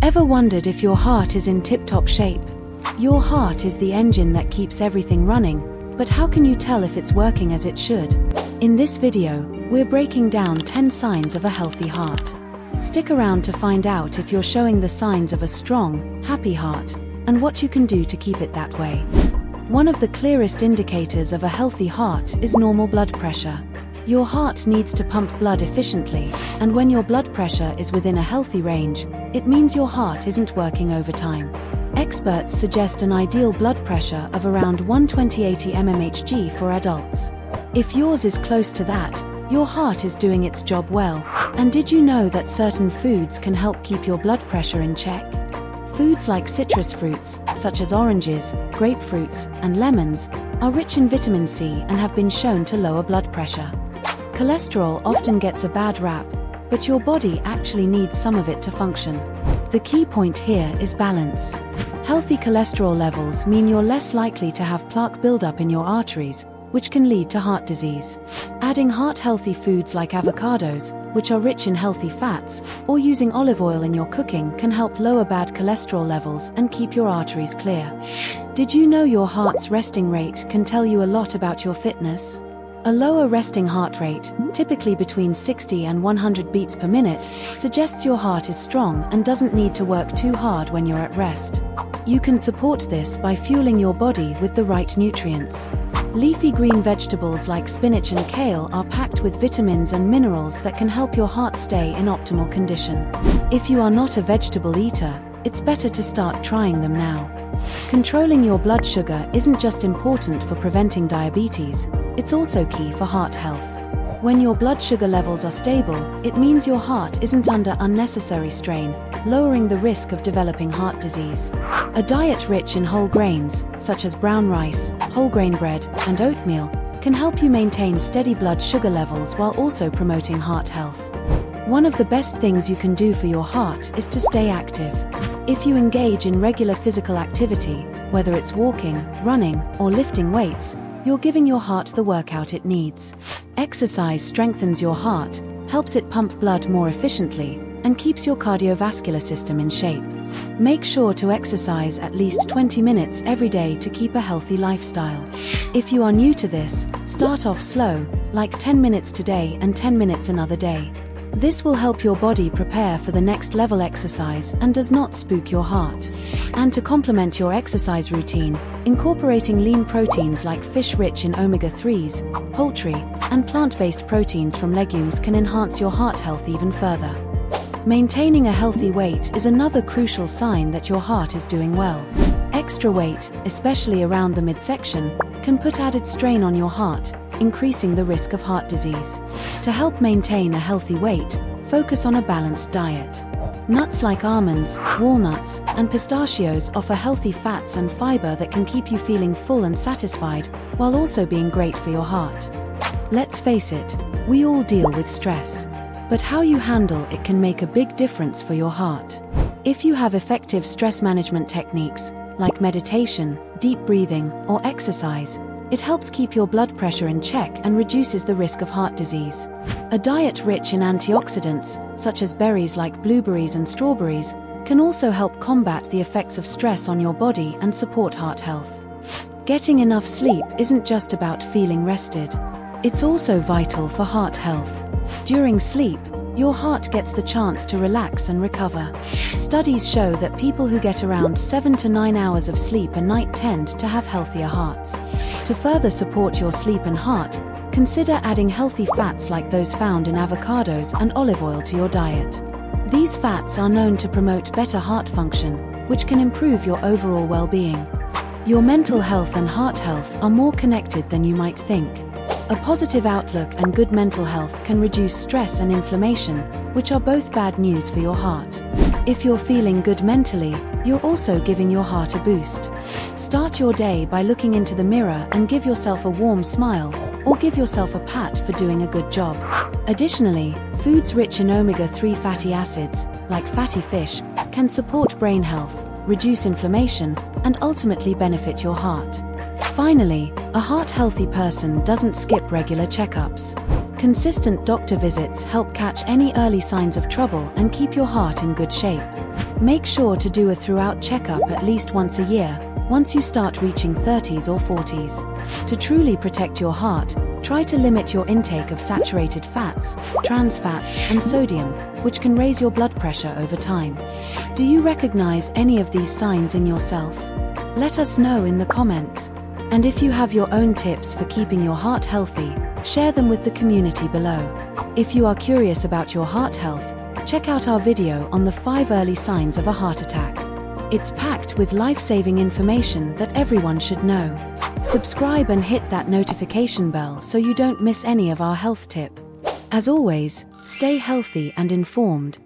Ever wondered if your heart is in tip-top shape? Your heart is the engine that keeps everything running, but how can you tell if it's working as it should? In this video, we're breaking down 10 signs of a healthy heart. Stick around to find out if you're showing the signs of a strong, happy heart, and what you can do to keep it that way. One of the clearest indicators of a healthy heart is normal blood pressure. Your heart needs to pump blood efficiently, and when your blood pressure is within a healthy range, it means your heart isn't working overtime. Experts suggest an ideal blood pressure of around 120/80 mmHg for adults. If yours is close to that, your heart is doing its job well. And did you know that certain foods can help keep your blood pressure in check? Foods like citrus fruits, such as oranges, grapefruits, and lemons, are rich in vitamin C and have been shown to lower blood pressure. Cholesterol often gets a bad rap, but your body actually needs some of it to function. The key point here is balance. Healthy cholesterol levels mean you're less likely to have plaque buildup in your arteries, which can lead to heart disease. Adding heart-healthy foods like avocados, which are rich in healthy fats, or using olive oil in your cooking can help lower bad cholesterol levels and keep your arteries clear. Did you know your heart's resting rate can tell you a lot about your fitness? A lower resting heart rate, typically between 60 and 100 beats per minute, suggests your heart is strong and doesn't need to work too hard when you're at rest. You can support this by fueling your body with the right nutrients. Leafy green vegetables like spinach and kale are packed with vitamins and minerals that can help your heart stay in optimal condition. If you are not a vegetable eater, it's better to start trying them now. Controlling your blood sugar isn't just important for preventing diabetes, it's also key for heart health. When your blood sugar levels are stable, it means your heart isn't under unnecessary strain, lowering the risk of developing heart disease. A diet rich in whole grains, such as brown rice, whole grain bread, and oatmeal, can help you maintain steady blood sugar levels while also promoting heart health. One of the best things you can do for your heart is to stay active. If you engage in regular physical activity, whether it's walking, running, or lifting weights, you're giving your heart the workout it needs. Exercise strengthens your heart, helps it pump blood more efficiently, and keeps your cardiovascular system in shape. Make sure to exercise at least 20 minutes every day to keep a healthy lifestyle. If you are new to this, start off slow, like 10 minutes today and 10 minutes another day. This will help your body prepare for the next level exercise and does not spook your heart. And to complement your exercise routine, incorporating lean proteins like fish rich in omega-3s, poultry, and plant-based proteins from legumes can enhance your heart health even further. Maintaining a healthy weight is another crucial sign that your heart is doing well. Extra weight, especially around the midsection, can put added strain on your heart, increasing the risk of heart disease. To help maintain a healthy weight, focus on a balanced diet. Nuts like almonds, walnuts, and pistachios offer healthy fats and fiber that can keep you feeling full and satisfied, while also being great for your heart. Let's face it, we all deal with stress. But how you handle it can make a big difference for your heart. If you have effective stress management techniques, like meditation, deep breathing, or exercise, it helps keep your blood pressure in check and reduces the risk of heart disease. A diet rich in antioxidants, such as berries like blueberries and strawberries, can also help combat the effects of stress on your body and support heart health. Getting enough sleep isn't just about feeling rested. It's also vital for heart health. During sleep, your heart gets the chance to relax and recover. Studies show that people who get around 7 to 9 hours of sleep a night tend to have healthier hearts. To further support your sleep and heart, consider adding healthy fats like those found in avocados and olive oil to your diet. These fats are known to promote better heart function, which can improve your overall well-being. Your mental health and heart health are more connected than you might think. A positive outlook and good mental health can reduce stress and inflammation, which are both bad news for your heart. If you're feeling good mentally, you're also giving your heart a boost. Start your day by looking into the mirror and give yourself a warm smile, or give yourself a pat for doing a good job. Additionally, foods rich in omega-3 fatty acids, like fatty fish, can support brain health, reduce inflammation, and ultimately benefit your heart. Finally, a heart-healthy person doesn't skip regular checkups. Consistent doctor visits help catch any early signs of trouble and keep your heart in good shape. Make sure to do a throughout checkup at least once a year, once you start reaching 30s or 40s. To truly protect your heart, try to limit your intake of saturated fats, trans fats, and sodium, which can raise your blood pressure over time. Do you recognize any of these signs in yourself? Let us know in the comments. And if you have your own tips for keeping your heart healthy, share them with the community below. If you are curious about your heart health, check out our video on the 5 early signs of a heart attack. It's packed with life-saving information that everyone should know. Subscribe and hit that notification bell so you don't miss any of our health tip. As always, stay healthy and informed.